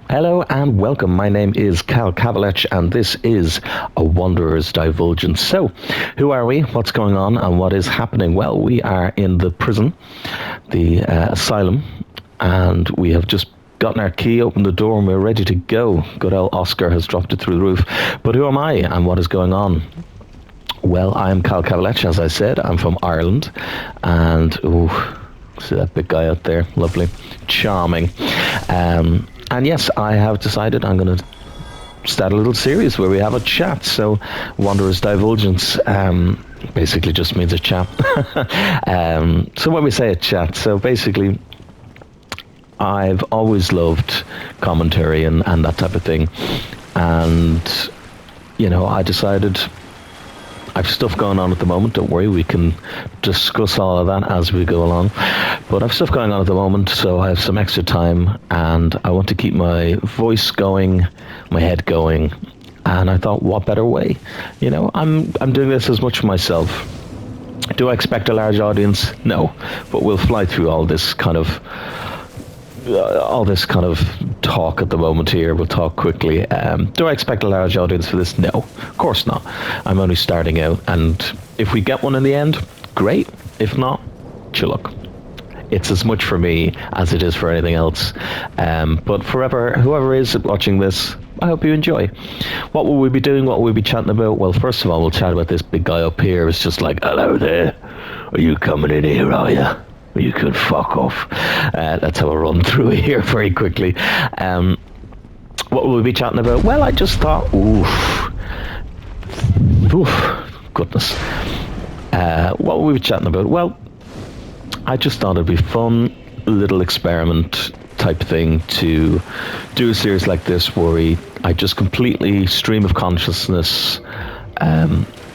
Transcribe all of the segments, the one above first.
Hello and welcome. My name is Cal Kavalech and this is A Wanderer's Divulgence. So, who are we? What's going on and what is happening? Well, we are in the prison, the asylum, and we have just gotten our key, opened the door, and we're ready to go. Good old Oscar has dropped it through the roof. But who am I and what is going on? Well, I'm Cal Kavalech, as I said. I'm from Ireland, and see that big guy out there? Lovely, charming. And yes, I have decided I'm going to start a little series where we have a chat. So, Wanderer's Divulgence basically just means a chat. So when we say a chat, so basically, I've always loved commentary and that type of thing. And, I decided I've stuff going on at the moment. Don't worry, we can discuss all of that as we go along. But I've stuff going on at the moment, so I have some extra time, and I want to keep my voice going, my head going. And I thought, what better way? I'm doing this as much for myself. Do I expect a large audience? No, but we'll fly through all this kind of talk at the moment here. We'll talk quickly. Do I expect a large audience for this? No, of course not. I'm only starting out, and if we get one in the end, great. If not, chilluck. It's as much for me as it is for anything else. But whoever is watching this, I hope you enjoy. What will we be doing? What will we be chatting about? Well, first of all, we'll chat about this big guy up here. It's just like, hello there. Are you coming in here, are you? You could fuck off. That's how I run through here very quickly. What will we be chatting about? Well, I just thought, goodness. What will we be chatting about? Well, I just thought it'd be fun, little experiment type thing to do a series like this where I just completely stream of consciousness,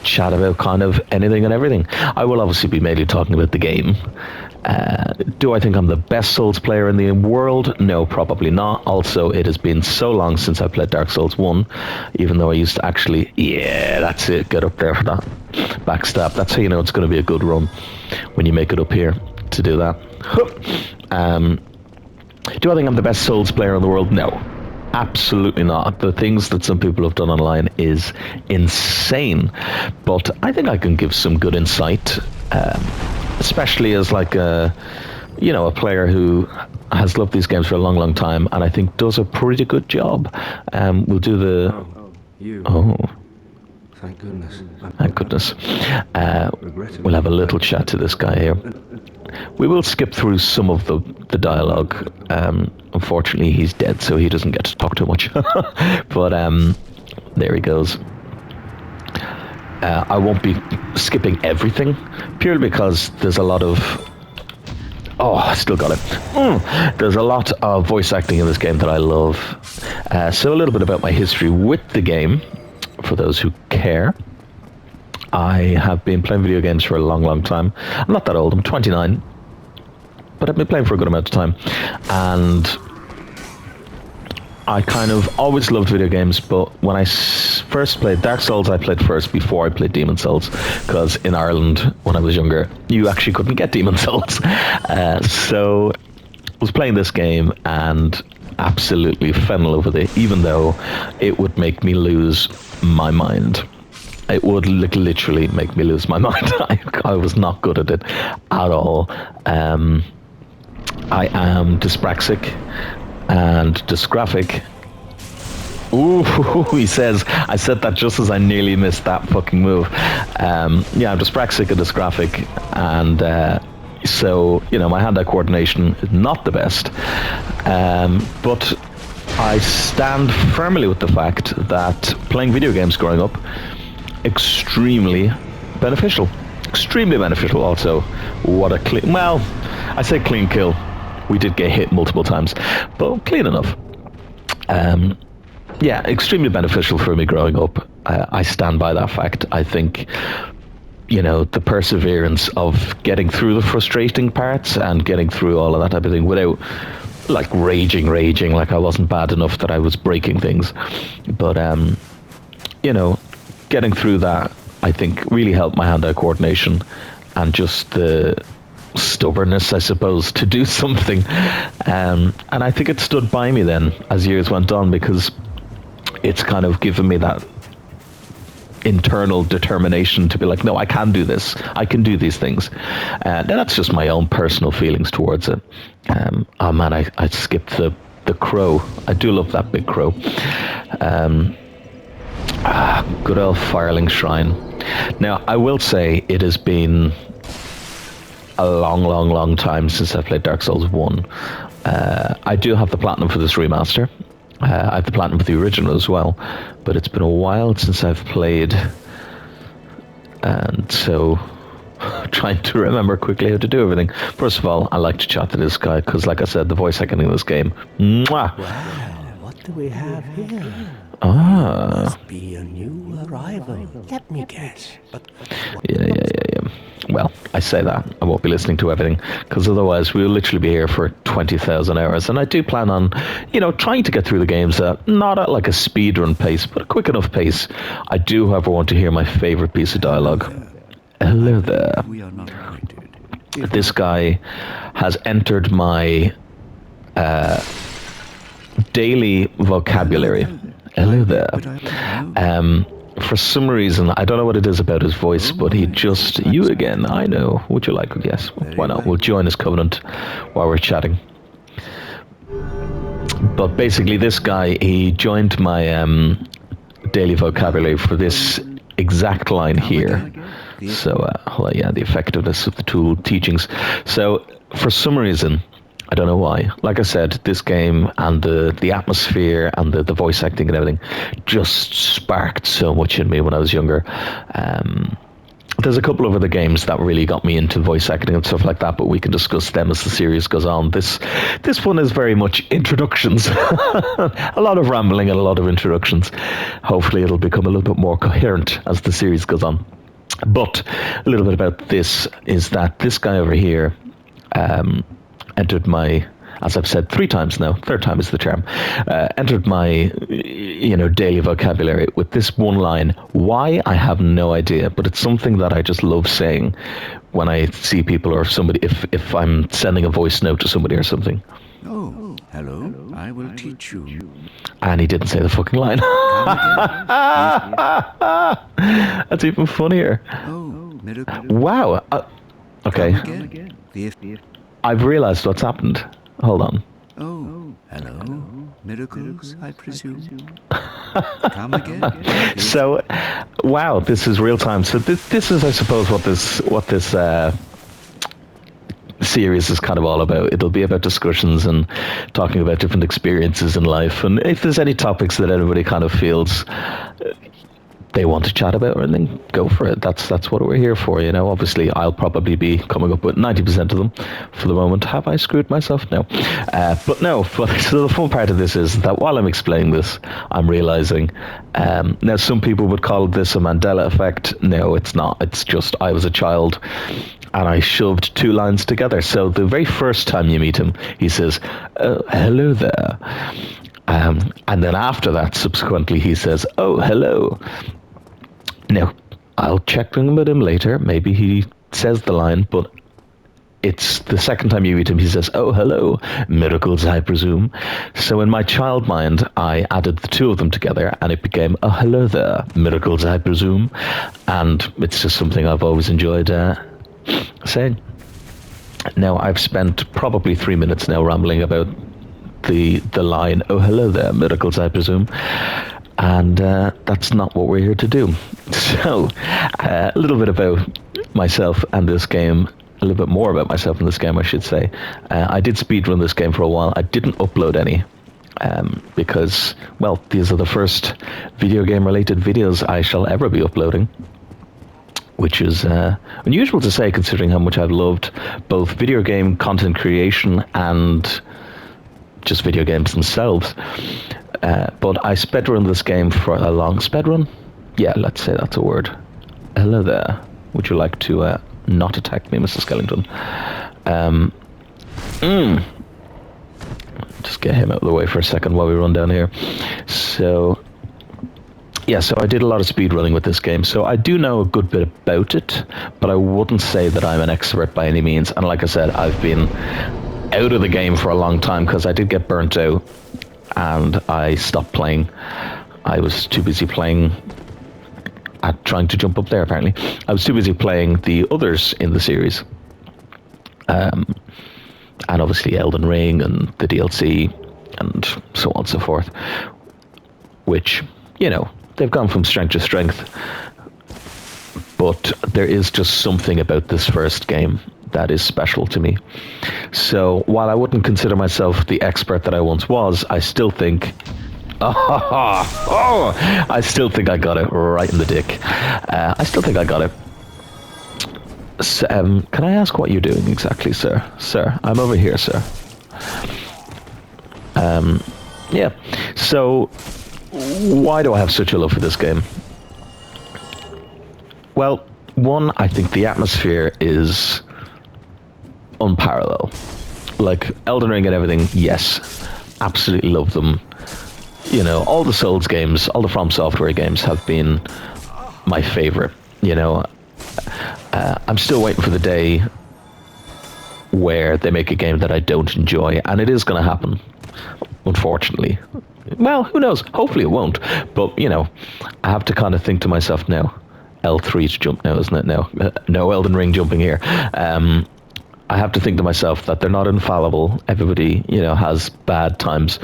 chat about kind of anything and everything. I will obviously be mainly talking about the game. Do I think I'm the best Souls player in the world? No, probably not. Also, it has been so long since I played Dark Souls 1, even though I used to actually, that's it, get up there for that backstab. That's how you know it's going to be a good run, when you make it up here to do that. Do I think I'm the best Souls player in the world? No. Absolutely not. The things that some people have done online is insane. But I think I can give some good insight, especially as like a player who has loved these games for a long, long time, and I think does a pretty good job. We'll do the... Oh. Thank goodness. Thank goodness. We'll have a little chat to this guy here. We will skip through some of the dialogue. Unfortunately, he's dead, so he doesn't get to talk too much. But there he goes. I won't be skipping everything, purely because there's a lot of... Oh, I still got it. There's a lot of voice acting in this game that I love. So a little bit about my history with the game, for those who care. I have been playing video games for a long, long time. I'm not that old, I'm 29. But I've been playing for a good amount of time. And I kind of always loved video games, but when I first played Dark Souls, I played first before I played Demon Souls, because in Ireland, when I was younger, you actually couldn't get Demon Souls. So I was playing this game and absolutely fell in love with it, even though it would make me lose my mind. It would literally make me lose my mind. I was not good at it at all. I am dyspraxic and dysgraphic. Ooh, he says, I said that just as I nearly missed that fucking move. I'm dyspraxic and dysgraphic, and so, my hand-eye coordination is not the best. But I stand firmly with the fact that playing video games growing up, extremely beneficial. Extremely beneficial also. What a clean... Well, I say clean kill. We did get hit multiple times, but clean enough. Extremely beneficial for me growing up. I stand by that fact. I think, the perseverance of getting through the frustrating parts and getting through all of that type of thing without, like, raging, like I wasn't bad enough that I was breaking things. But, getting through that, I think, really helped my hand-eye coordination and just the stubbornness, I suppose, to do something. And I think it stood by me then as years went on, because it's kind of given me that internal determination to be like, no, I can do this. I can do these things. And that's just my own personal feelings towards it. Oh man, I skipped the crow. I do love that big crow. Good old Firelink Shrine. Now, I will say it has been a long time since I played Dark Souls 1. I do have the platinum for this remaster. I have the platinum for the original as well, but it's been a while since I've played, and so trying to remember quickly how to do everything. First of all, I like to chat to this guy because, like I said, the voice acting in this game. Mwah! Well, what do we have here? Ah. Must be a new arrival. Let me guess. But Yeah. Well, I say that. I won't be listening to everything, because otherwise we'll literally be here for 20,000 hours. And I do plan on, trying to get through the games not at like a speedrun pace, but a quick enough pace. I do, however, want to hear my favorite piece of dialogue. Hello there. We are not acquainted. This guy has entered my daily vocabulary. Hello there. For some reason, I don't know what it is about his voice, but he just, you again, I know. Would you like, yes, why not? We'll join his covenant while we're chatting. But basically, this guy, he joined my daily vocabulary for this exact line here. So, the effectiveness of the tool teachings. So, for some reason, I don't know why. Like I said, this game and the atmosphere and the voice acting and everything just sparked so much in me when I was younger. There's a couple of other games that really got me into voice acting and stuff like that, but we can discuss them as the series goes on. This one is very much introductions. A lot of rambling and a lot of introductions. Hopefully it'll become a little bit more coherent as the series goes on. But a little bit about this is that this guy over here entered my, as I've said 3 times now, third time is the charm, entered my, daily vocabulary with this one line. Why? I have no idea, but it's something that I just love saying when I see people or somebody, if I'm sending a voice note to somebody or something. Oh, hello. I will teach you. And he didn't say the fucking line. That's even funnier. Oh, miracle. Wow. Okay. Come again. I've realized what's happened. Hold on. Oh, hello. Miracles, I presume. Come again. So, wow, this is real time. So this is, I suppose, what this series is kind of all about. It'll be about discussions and talking about different experiences in life. And if there's any topics that anybody kind of feels they want to chat about or anything, go for it. That's what we're here for, Obviously, I'll probably be coming up with 90% of them for the moment. Have I screwed myself? No. But so the fun part of this is that while I'm explaining this, I'm realizing, now some people would call this a Mandela effect. No, it's not. It's just I was a child and I shoved 2 lines together. So the very first time you meet him, he says, oh, hello there. And then after that, subsequently, he says, oh, hello. Now, I'll check in with him later. Maybe he says the line, but it's the second time you meet him, he says, oh, hello, miracles, I presume. So in my child mind, I added the 2 of them together, and it became, oh, hello there, miracles, I presume. And it's just something I've always enjoyed saying. Now, I've spent probably 3 minutes now rambling about the line, oh, hello there, miracles, I presume. And that's not what we're here to do. So, a little bit about myself and this game, a little bit more about myself in this game, I should say. I did speedrun this game for a while. I didn't upload any because, well, these are the first video game related videos I shall ever be uploading, which is unusual to say considering how much I've loved both video game content creation and just video games themselves. But I spedrun this game for a long spedrun. Yeah, let's say that's a word. Hello there. Would you like to not attack me, Mr. Skellington? Just get him out of the way for a second while we run down here. So, yeah, so I did a lot of speed running with this game, so I do know a good bit about it, but I wouldn't say that I'm an expert by any means. And like I said, I've been out of the game for a long time because I did get burnt out and I stopped playing. I was too busy playing at trying to jump up there, apparently. I was too busy playing the others in the series. And obviously Elden Ring and the DLC and so on and so forth, which, you know, they've gone from strength to strength. But there is just something about this first game that is special to me. So while I wouldn't consider myself the expert that I once was, I still think I still think I got it right in the dick. I still think I got it. So, can I ask what you're doing exactly, sir? Sir, I'm over here, sir. Yeah. So, why do I have such a love for this game? Well, one, I think the atmosphere is unparalleled. Like, Elden Ring and everything, yes, absolutely love them. You know, all the Souls games, all the From Software games have been my favorite. You know, I'm still waiting for the day where they make a game that I don't enjoy, and it is going to happen, unfortunately. Well, who knows? Hopefully it won't. But, you know, I have to kind of think to myself now, L3 to jump now, isn't it? No Elden Ring jumping here. I have to think to myself that they're not infallible. Everybody, you know, has bad times.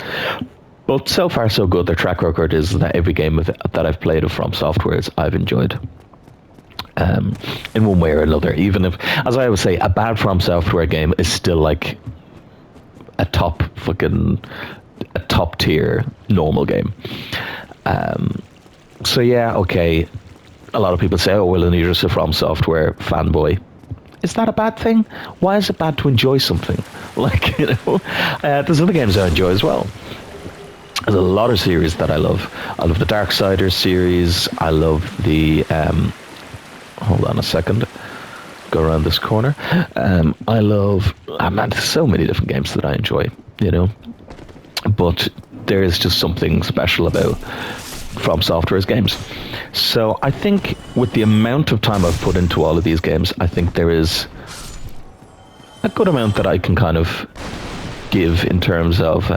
But so far, so good. Their track record is that every game that I've played of From Software I've enjoyed. In one way or another. Even if, as I always say, a bad From Software game is still like a top tier normal game. So yeah, okay. A lot of people say, oh, well, then you're just a From Software fanboy. Is that a bad thing? Why is it bad to enjoy something? Like, you know, there's other games I enjoy as well. There's a lot of series that I love. I love the Darksiders series. I love the... hold on a second. Go around this corner. I love... man, there's so many different games that I enjoy, you know. But there is just something special about From Software's games. So I think with the amount of time I've put into all of these games, I think there is a good amount that I can kind of give in terms of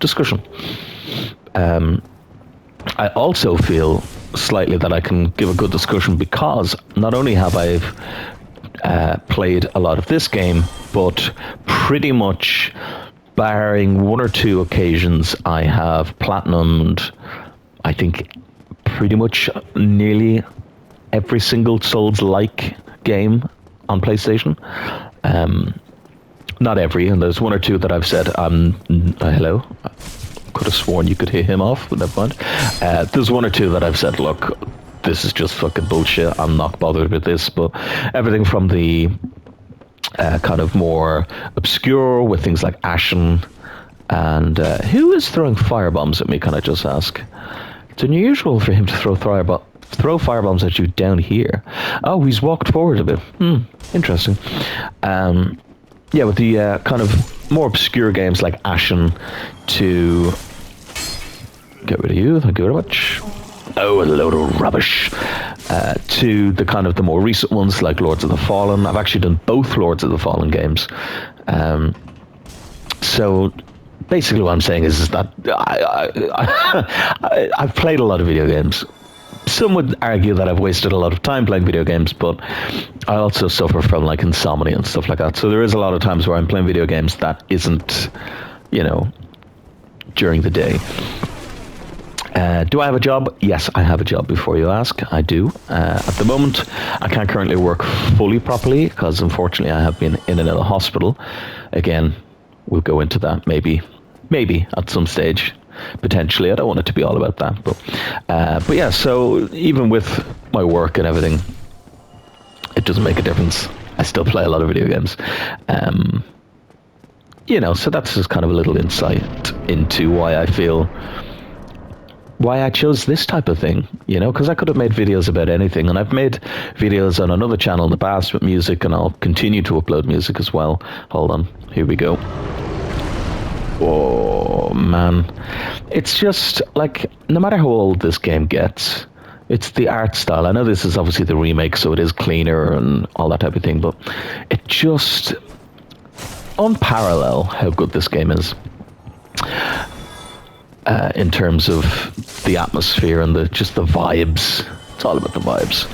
discussion. I also feel slightly that I can give a good discussion because not only have I played a lot of this game, but pretty much barring one or two occasions, I have platinumed, I think, pretty much nearly every single Souls-like game on PlayStation. Not every, and there's one or two that I've said, hello? Could have sworn you could hear him off, but never mind. There's one or two that I've said, look, this is just fucking bullshit, I'm not bothered with this, but everything from the kind of more obscure with things like Ashen, and who is throwing firebombs at me, can I just ask? It's unusual for him to throw firebombs at you down here. Oh, he's walked forward a bit. Interesting. Yeah, with the kind of more obscure games like Ashen to... Get rid of you, thank you very much. Oh, a load of rubbish. To the kind of the more recent ones like Lords of the Fallen. I've actually done both Lords of the Fallen games. So basically what I'm saying is that I've played a lot of video games. Some would argue that I've wasted a lot of time playing video games, but I also suffer from like insomnia and stuff like that. So there is a lot of times where I'm playing video games that isn't, you know, during the day. Do I have a job? Yes, I have a job, before you ask. I do. At the moment, I can't currently work fully properly because unfortunately I have been in and out of hospital. Again, we'll go into that maybe at some stage. Potentially, I don't want it to be all about that, but yeah. So even with my work and everything, it doesn't make a difference. I still play a lot of video games, you know. So that's just kind of a little insight into why I chose this type of thing, you know, because I could have made videos about anything, and I've made videos on another channel in the past with music, and I'll continue to upload music as well. Hold on, here we go. Oh man, it's just like no matter how old this game gets, it's the art style. I know this is obviously the remake, so it is cleaner and all that type of thing, but it just unparalleled how good this game is in terms of the atmosphere and just the vibes. It's all about the vibes.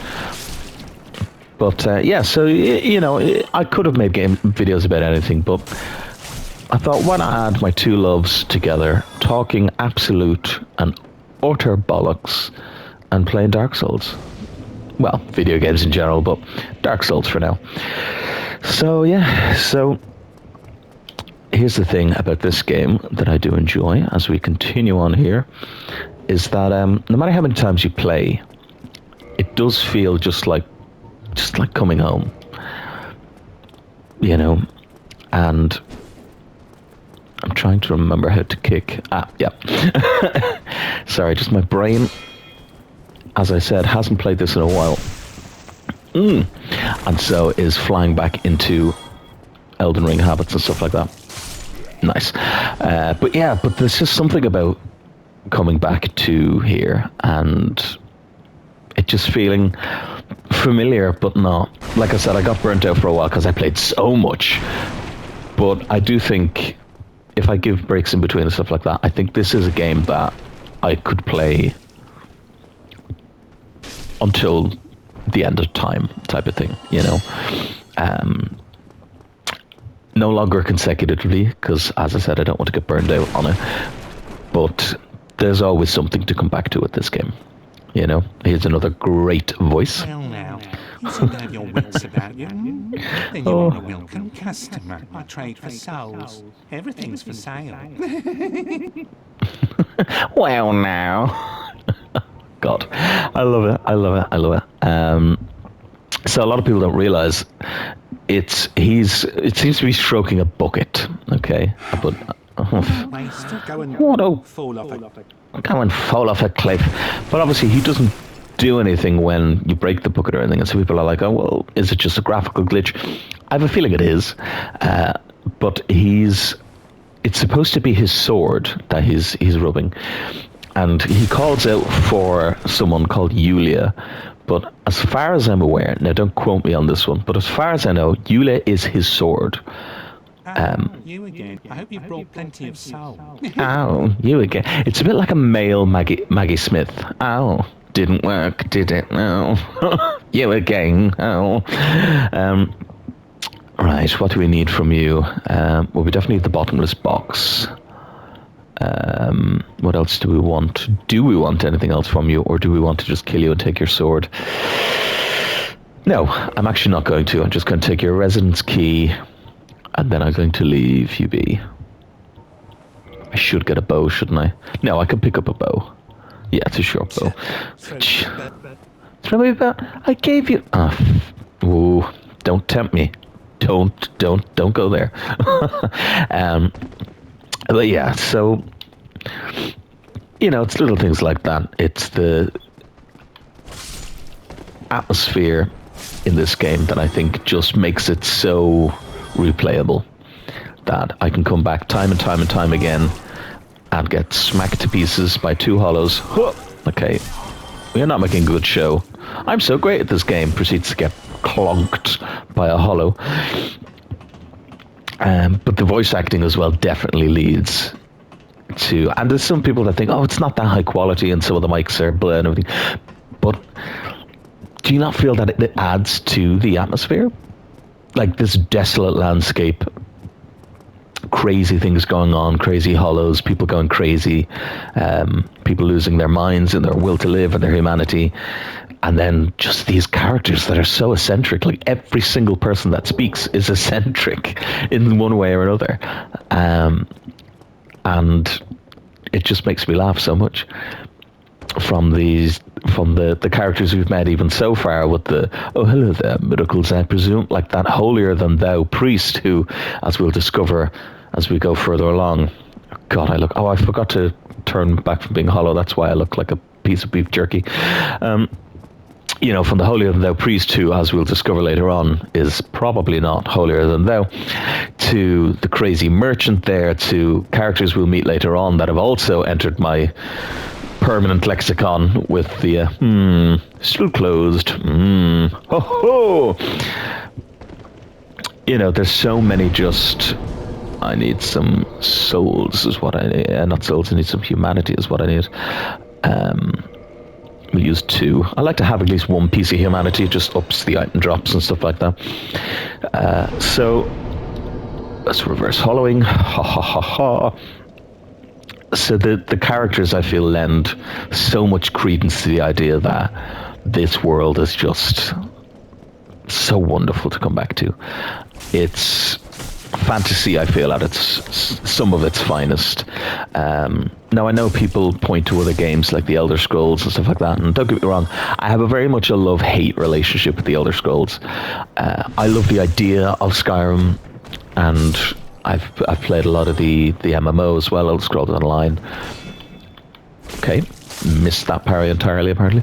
But yeah, so I could have made game videos about anything, but I thought, why not add my two loves together, talking absolute and utter bollocks and playing Dark Souls. Well, video games in general, but Dark Souls for now. So yeah, so here's the thing about this game that I do enjoy as we continue on here, is that no matter how many times you play, it does feel just like coming home, and I'm trying to remember how to kick. Yeah. Sorry, just my brain, as I said, hasn't played this in a while. And so is flying back into Elden Ring habits and stuff like that. Nice. But there's just something about coming back to here and it just feeling familiar, but not. Like I said, I got burnt out for a while because I played so much. But I do think if I give breaks in between and stuff like that, I think this is a game that I could play until the end of time type of thing, no longer consecutively, because as I said, I don't want to get burned out on it, but there's always something to come back to with this game. Here's another great voice. Well, now, you seem to have your wits about you. Then you are a welcome customer. I trade for souls. Everything's for sale. Well, now. God, I love it. So a lot of people don't realize it seems to be stroking a bucket. Okay, but Go and fall off a go and fall off a cliff. But obviously he doesn't do anything when you break the bucket or anything, and so people are like, oh well, is it just a graphical glitch? I have a feeling it is, but it's supposed to be his sword that he's rubbing, and he calls out for someone called Yulia. But as far as I'm aware, now don't quote me on this one, but as far as I know, Yulia is his sword. You again. I hope you brought plenty of soul. Oh, you again. It's a bit like a male Maggie Smith. Oh, didn't work, did it? No. You again. Oh. Right, what do we need from you? Well, we definitely need the bottomless box. What else do we want? Do we want anything else from you, or do we want to just kill you and take your sword? No, I'm actually not going to. I'm just going to take your residence key, and then I'm going to leave you be. I should get a bow, shouldn't I? No, I can pick up a bow. Yeah, it's a short bow. Throw me a bow. I gave you... Ooh, don't tempt me. Don't go there. But yeah, so... it's little things like that. It's the atmosphere in this game that I think just makes it so replayable that I can come back time and time and time again and get smacked to pieces by two hollows. Okay, we're not making a good show. I'm so great at this game. Proceeds to get clonked by a hollow. But the voice acting as well definitely leads to, and there's some people that think, oh, it's not that high quality and some of the mics are blah and everything, but do you not feel that it adds to the atmosphere? Like this desolate landscape, crazy things going on, crazy hollows, people going crazy, people losing their minds and their will to live and their humanity, and then just these characters that are so eccentric. Like every single person that speaks is eccentric in one way or another, and it just makes me laugh so much. From the characters we've met even so far, with the oh hello there miracles, I presume, like that holier than thou priest who, as we'll discover as we go further along, God, I forgot to turn back from being hollow. That's why I look like a piece of beef jerky. from the holier than thou priest, who, as we'll discover later on, is probably not holier than thou, to the crazy merchant there, to characters we'll meet later on that have also entered my permanent lexicon with the still closed. Ho ho. There's so many just. I need some souls, is what I need. Not souls. I need some humanity, is what I need. We'll use 2. I like to have at least 1 piece of humanity. It just ups the item drops and stuff like that. So let's reverse hollowing. Ha ha ha ha. So the characters, I feel, lend so much credence to the idea that this world is just so wonderful to come back to. It's fantasy, I feel, at some of its finest. Now, I know people point to other games like the Elder Scrolls and stuff like that, and don't get me wrong, I have a very much a love-hate relationship with the Elder Scrolls. I love the idea of Skyrim, and I've played a lot of the MMO as well, Elder Scrolls Online. Okay, missed that parry entirely, apparently.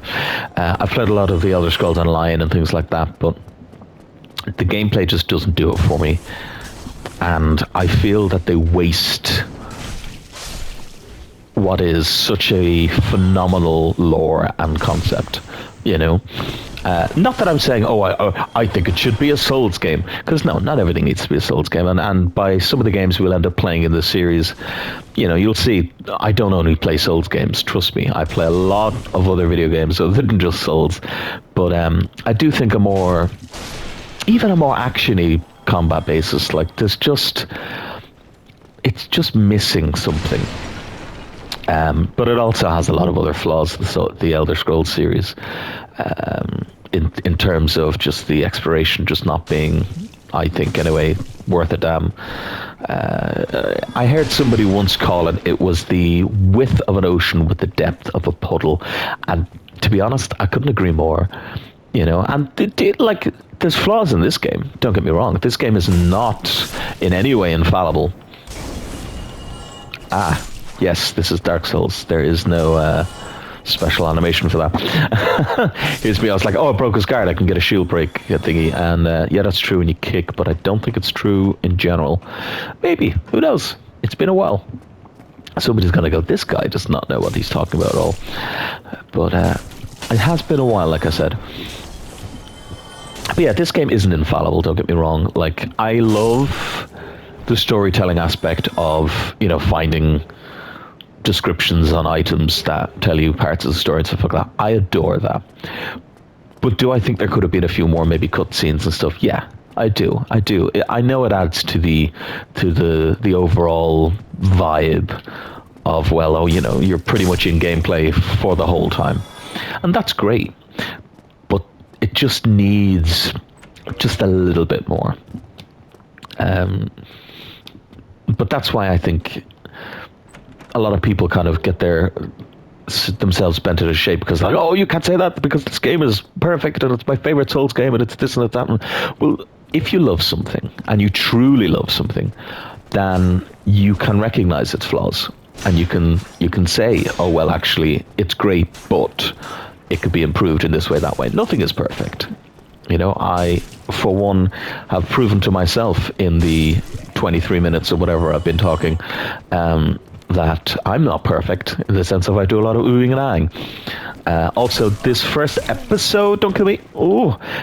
I've played a lot of the Elder Scrolls Online and things like that, but the gameplay just doesn't do it for me. And I feel that they waste what is such a phenomenal lore and concept, Not that I'm saying, I think it should be a Souls game, because no, not everything needs to be a Souls game. And by some of the games we'll end up playing in this series, you'll see I don't only play Souls games, trust me. I play a lot of other video games other than just Souls. But I do think even a more actiony combat basis, like it's just missing something. But it also has a lot of other flaws, the Elder Scrolls series, in terms of just the exploration just not being, I think anyway, worth a damn. I heard somebody once call it was the width of an ocean with the depth of a puddle, and to be honest, I couldn't agree more. And there's flaws in this game, don't get me wrong. This game is not in any way infallible. Yes, this is Dark Souls. There is no special animation for that. Here's me, I was like, it broke his guard, I can get a shield break thingy. And yeah, that's true when you kick, but I don't think it's true in general. Maybe, who knows? It's been a while. Somebody's gonna go, this guy does not know what he's talking about at all. But it has been a while, like I said. But yeah, this game isn't infallible, don't get me wrong. Like, I love the storytelling aspect of, finding descriptions on items that tell you parts of the story and stuff like that. I adore that. But do I think there could have been a few more maybe cutscenes and stuff? Yeah, I do. I know it adds to the overall vibe of, you're pretty much in gameplay for the whole time. And that's great. But it just needs just a little bit more. But that's why I think a lot of people kind of get themselves bent into shape, because like, you can't say that because this game is perfect and it's my favorite Souls game and it's this and it's that. Well, if you love something and you truly love something, then you can recognize its flaws and you can say, actually, it's great, but it could be improved in this way, that way. Nothing is perfect. I, for one, have proven to myself in the 23 minutes or whatever I've been talking, that I'm not perfect, in the sense of I do a lot of oohing and ahhing. Also, this first episode, don't kill me,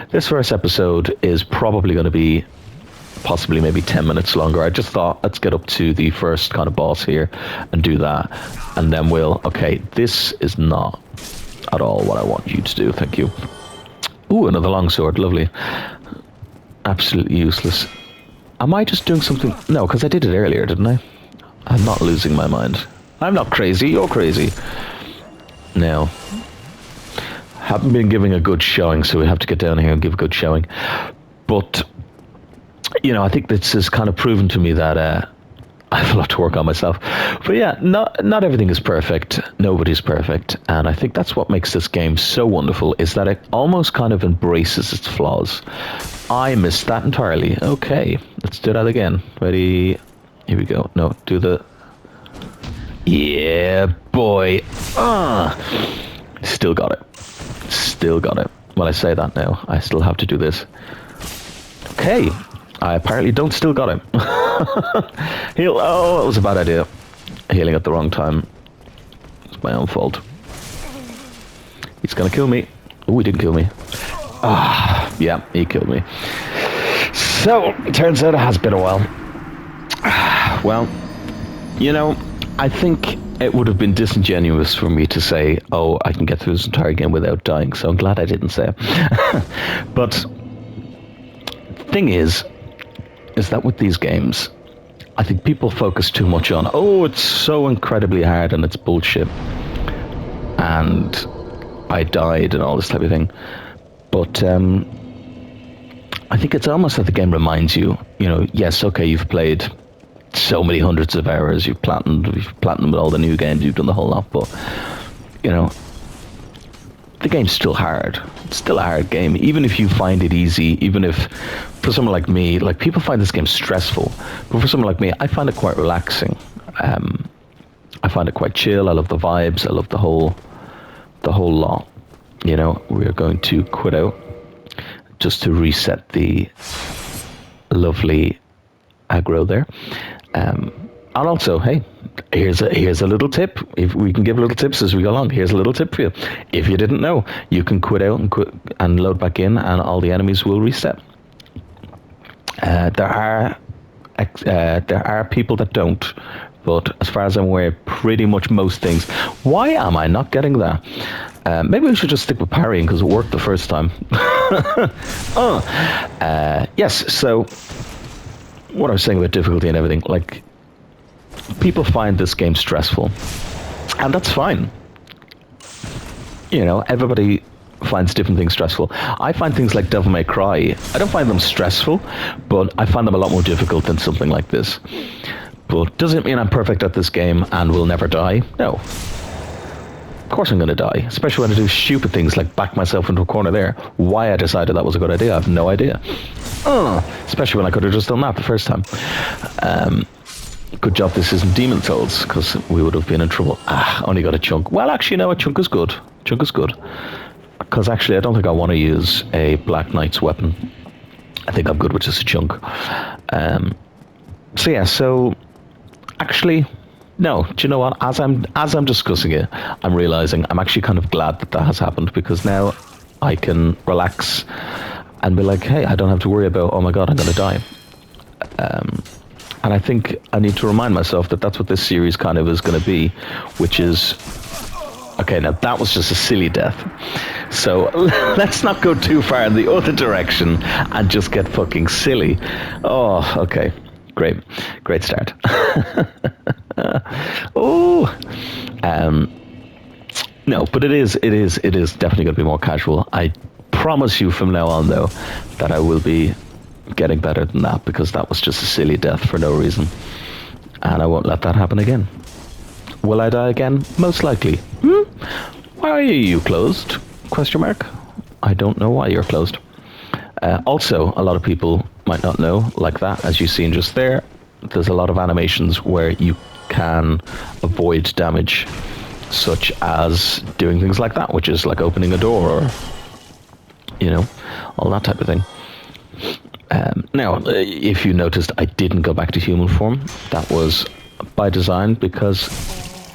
this first episode is probably going to be possibly maybe 10 minutes longer. I just thought, let's get up to the first kind of boss here and do that, and then this is not at all what I want you to do, thank you. Another longsword, lovely. Absolutely useless. Am I just doing something? No, because I did it earlier, didn't I? I'm not losing my mind. I'm not crazy, you're crazy. No. Haven't been giving a good showing, so we have to get down here and give a good showing. But, I think this has kind of proven to me that I have a lot to work on myself. But yeah, not everything is perfect. Nobody's perfect. And I think that's what makes this game so wonderful, is that it almost kind of embraces its flaws. I missed that entirely. Okay, let's do that again. Ready? Here we go. No, do the... Yeah, boy. Still got it. Well, I say that now. I still have to do this. Okay. I apparently don't still got him. Heal. Oh, it was a bad idea. Healing at the wrong time. It's my own fault. He's gonna kill me. Oh, he didn't kill me. Ah, yeah, he killed me. So, it turns out it has been a while. Well, you know, I think it would have been disingenuous for me to say, oh, I can get through this entire game without dying, so I'm glad I didn't say it. But the thing is that with these games, I think people focus too much on, oh, it's so incredibly hard and it's bullshit. And I died and all this type of thing. But I think it's almost that the game reminds you, yes, okay, you've played so many hundreds of hours, you've platinumed all the new games, you've done the whole lot, but, the game's still hard. It's still a hard game. Even if you find it easy, even if, for someone like me, like people find this game stressful, but for someone like me, I find it quite relaxing. I find it quite chill. I love the vibes. I love the whole lot. We're going to quit out just to reset the lovely aggro there. And also, hey, here's a little tip. If we can give little tips as we go along, here's a little tip for you. If you didn't know, you can quit out and load back in, and all the enemies will reset. There are people that don't, but as far as I'm aware, pretty much most things. Why am I not getting that? Maybe we should just stick with parrying because it worked the first time. Yes. So, what I was saying about difficulty and everything, like, people find this game stressful, and that's fine. Everybody finds different things stressful. I find things like Devil May Cry, I don't find them stressful, but I find them a lot more difficult than something like this. But does it mean I'm perfect at this game and will never die? No. Of course I'm going to die, especially when I do stupid things like back myself into a corner there. Why I decided that was a good idea, I have no idea. Especially when I could have just done that the first time. Good job this isn't Demon Souls, because we would have been in trouble. Only got a chunk. Well, actually, no, a chunk is good. Chunk is good. Because actually, I don't think I want to use a Black Knight's weapon. I think I'm good with just a chunk. So actually, no. Do you know what? As I'm discussing it, I'm realizing I'm actually kind of glad that has happened, because now I can relax and be like, hey, I don't have to worry about, oh my god, I'm going to die. And I think I need to remind myself that that's what this series kind of is going to be, which is, okay, now that was just a silly death. So let's not go too far in the other direction and just get fucking silly. Oh, okay. Great start. No, but it is definitely going to be more casual. I promise you from now on, though, that I will be getting better than that, because that was just a silly death for no reason, and I won't let that happen again. Will I die again? Most likely. Why are you closed? Question mark. I don't know why you're closed. Also, a lot of people might not know, like that, as you've seen just there, there's a lot of animations where you can avoid damage, such as doing things like that, which is like opening a door, or all that type of thing. Now, if you noticed, I didn't go back to human form. That was by design, because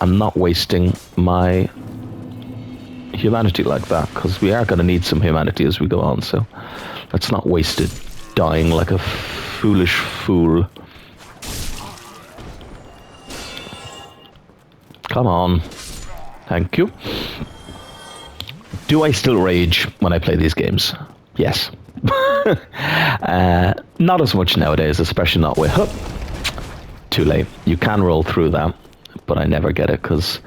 I'm not wasting my humanity like that, because we are going to need some humanity as we go on, so let's not waste it dying like a foolish fool. Come on. Thank you. Do I still rage when I play these games? Yes. Not as much nowadays, especially not with too late. You can roll through that, but I never get it, because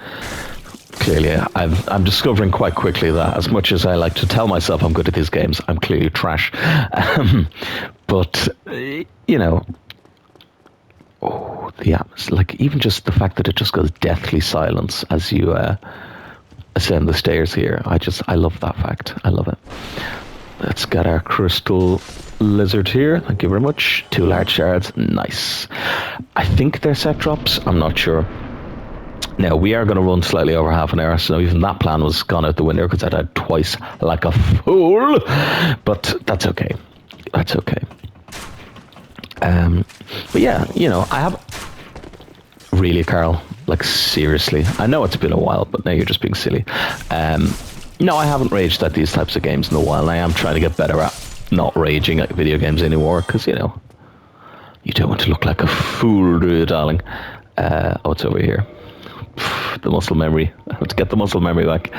clearly I'm discovering quite quickly that as much as I like to tell myself I'm good at these games, I'm clearly trash. But the atmosphere, like even just the fact that it just goes deathly silence as you ascend the stairs here, I love that fact. I love it. Let's get our crystal lizard here. Thank you very much. 2 large shards. Nice. I think they're set drops. I'm not sure. Now, we are going to run slightly over half an hour, so even that plan was gone out the window because I died twice like a fool. But that's okay. That's okay. But yeah, I have... Really, Carl? Like, seriously? I know it's been a while, but now you're just being silly. No, I haven't raged at these types of games in a while, and I am trying to get better at not raging at video games anymore, because, you don't want to look like a fool, do you, darling? It's over here. The muscle memory. I have to get the muscle memory back.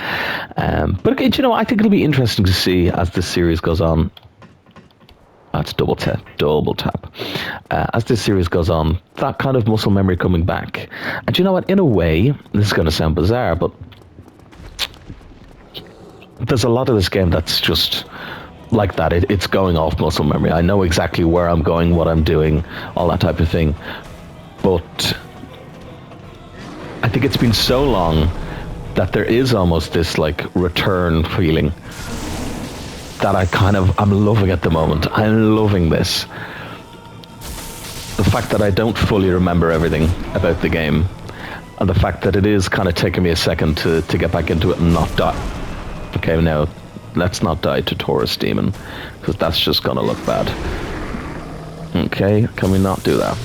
But I think it'll be interesting to see as this series goes on. That's double tap. As this series goes on, that kind of muscle memory coming back. And you know what? In a way, this is going to sound bizarre, but there's a lot of this game that's just like that. It's going off muscle memory. I know exactly where I'm going, what I'm doing, all that type of thing. But I think it's been so long that there is almost this like return feeling that I'm loving at the moment. I'm loving this. The fact that I don't fully remember everything about the game, and the fact that it is kind of taking me a second to get back into it and not die. Okay, now, let's not die to Taurus Demon, because that's just gonna look bad. Okay, can we not do that?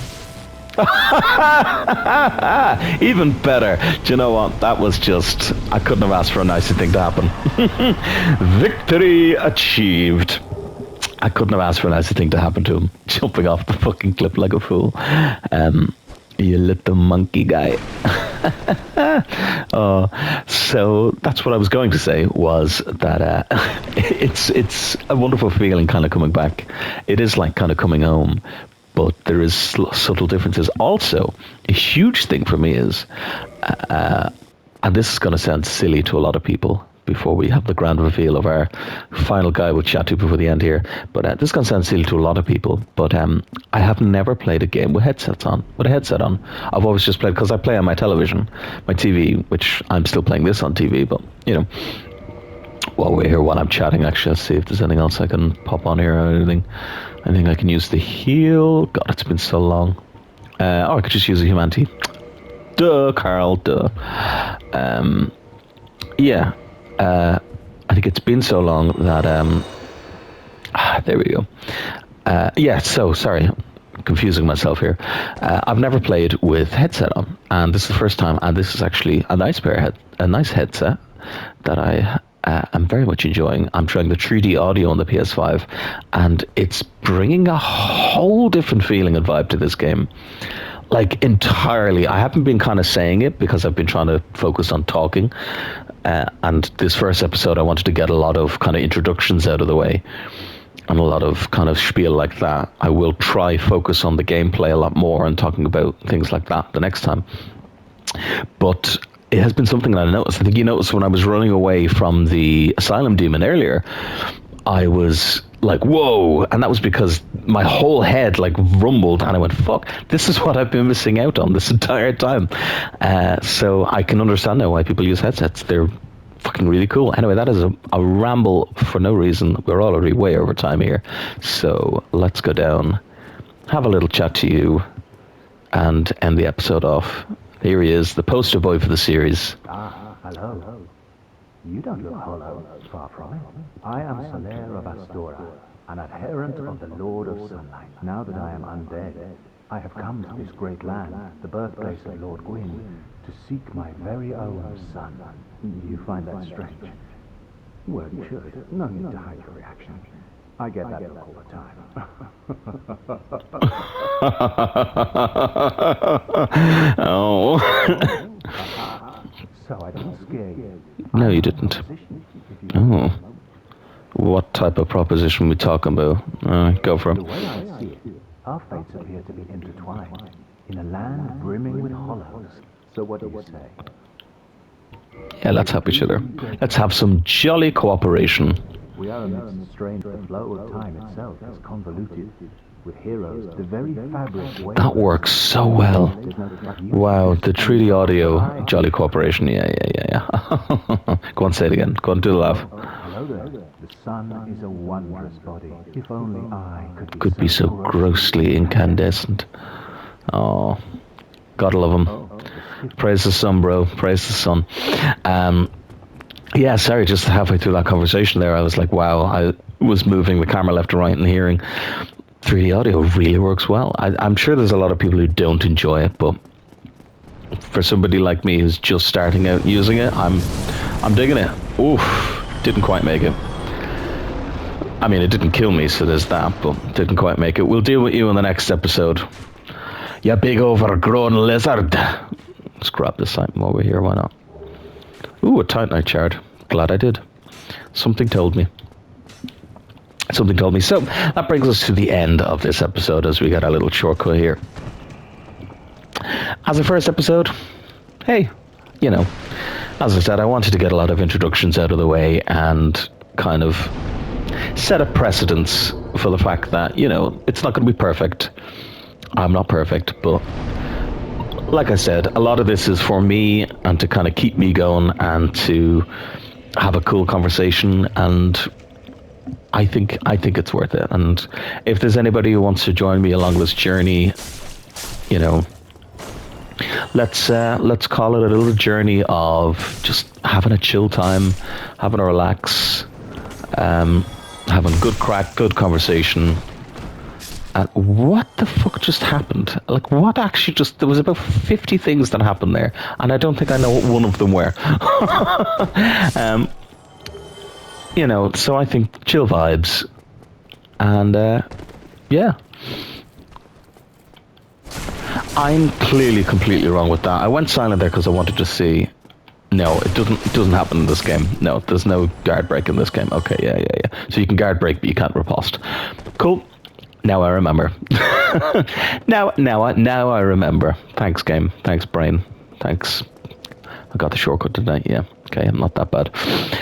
Even better. Do you know what? That was just... I couldn't have asked for a nicer thing to happen. Victory achieved. I couldn't have asked for a nicer thing to happen to him. Jumping off the fucking cliff like a fool. You little monkey guy. So that's what I was going to say, was that it's a wonderful feeling kind of coming back. It is like kind of coming home. But there is subtle differences. Also, a huge thing for me is, and this is going to sound silly to a lot of people before we have the grand reveal of our final guy we'll chat to before the end here, but this is going to sound silly to a lot of people, but I have never played a game with a headset on. I've always just played, because I play on my television, my TV, which I'm still playing this on TV, but, while we're here, while I'm chatting, actually, let's see if there's anything else I can pop on here or anything. I think I can use the heal. God, it's been so long. I could just use a humanity. Duh, Carl, duh. I think it's been so long that... there we go. So, sorry. Confusing myself here. I've never played with headset on, and this is the first time, and this is actually a nice headset that I... I'm very much enjoying. I'm trying the 3D audio on the PS5, and it's bringing a whole different feeling and vibe to this game. Like, entirely. I haven't been kind of saying it because I've been trying to focus on talking. And this first episode, I wanted to get a lot of kind of introductions out of the way, and a lot of kind of spiel like that. I will try focus on the gameplay a lot more and talking about things like that the next time. But it has been something that I noticed. I think you noticed when I was running away from the Asylum Demon earlier, I was like, whoa. And that was because my whole head like rumbled, and I went, fuck, this is what I've been missing out on this entire time. So I can understand now why people use headsets. They're fucking really cool. Anyway, that is a ramble for no reason. We're already way over time here. So let's go down, have a little chat to you, and end the episode off. Here he is, the poster boy for the series. Hello. You don't look hollow, far from it. I am Solaire of Astora, an adherent of the Lord of Sunlight. Now that I am undead, I have come to this great land, the birthplace of Lord Gwyn, to seek my very own son. You find that strange? Well, you should. No need to hide your reaction. I get that look all the time. Oh. So I didn't scare you. No, you didn't. Oh. What type of proposition we talking about? Go for it. The way I see it, our fates appear to be intertwined in a land brimming with hollows. So what do you say? Yeah, let's help each other. Let's have some jolly cooperation. We are amidst a strange flow of time itself is convoluted. With heroes, the very fabric... That works so well. Wow, the 3D audio, jolly cooperation, yeah. Go on, say it again. Go on, do the laugh. Hello there. The sun is a wondrous body. If only I could be so grossly incandescent. Oh, gotta love him. Praise the sun, bro. Praise the sun. Yeah, sorry, just halfway through that conversation there, I was like, wow, I was moving the camera left and right and hearing 3D audio really works well. I'm sure there's a lot of people who don't enjoy it, but for somebody like me who's just starting out using it, I'm digging it. Oof, didn't quite make it. I mean, it didn't kill me, so there's that, but didn't quite make it. We'll deal with you in the next episode. You big overgrown lizard. Let's grab this item while we're here, why not? Ooh, a Titanite shard. Glad I did. Something told me. Something told me. So, that brings us to the end of this episode as we got a little shortcut here. As a first episode, hey, you know, as I said, I wanted to get a lot of introductions out of the way and kind of set a precedence for the fact that, you know, it's not going to be perfect. I'm not perfect, but like I said, a lot of this is for me and to kind of keep me going and to have a cool conversation, and I think it's worth it. And if there's anybody who wants to join me along this journey, you know, let's call it a little journey of just having a chill time, having a relax, having good crack, good conversation. And what the fuck just happened? Like, what actually just... There was about 50 things that happened there, and I don't think I know what one of them were. You know, so I think chill vibes. And, yeah. I'm clearly completely wrong with that. I went silent there because I wanted to see... No, it doesn't happen in this game. No, there's no guard break in this game. Okay, yeah. So you can guard break, but you can't riposte. Cool. Now I remember. now I remember. Thanks, game. Thanks, brain. Thanks. I got the shortcut tonight. Yeah. Okay, I'm not that bad.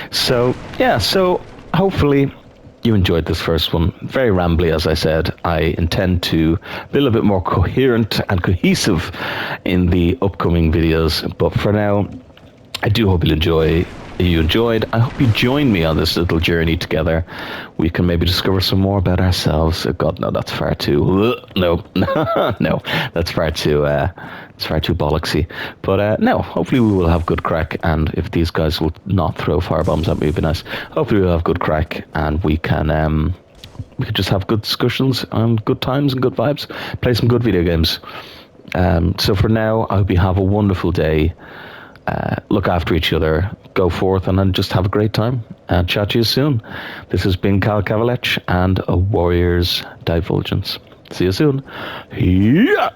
So yeah. So hopefully you enjoyed this first one. Very rambly, as I said. I intend to be a little bit more coherent and cohesive in the upcoming videos. But for now, I do hope you enjoyed. I hope you join me on this little journey together. We can maybe discover some more about ourselves. Oh God, no, that's far too... No, no, that's far too... it's far too bollocksy. But no, hopefully we will have good crack, and if these guys will not throw firebombs at me, it'd be nice. Hopefully we'll have good crack, and we can just have good discussions and good times and good vibes. Play some good video games. So for now, I hope you have a wonderful day. Look after each other, go forth, and then just have a great time. And chat to you soon. This has been Cal Kavalech and a Warrior's Divulgence. See you soon. Yeah.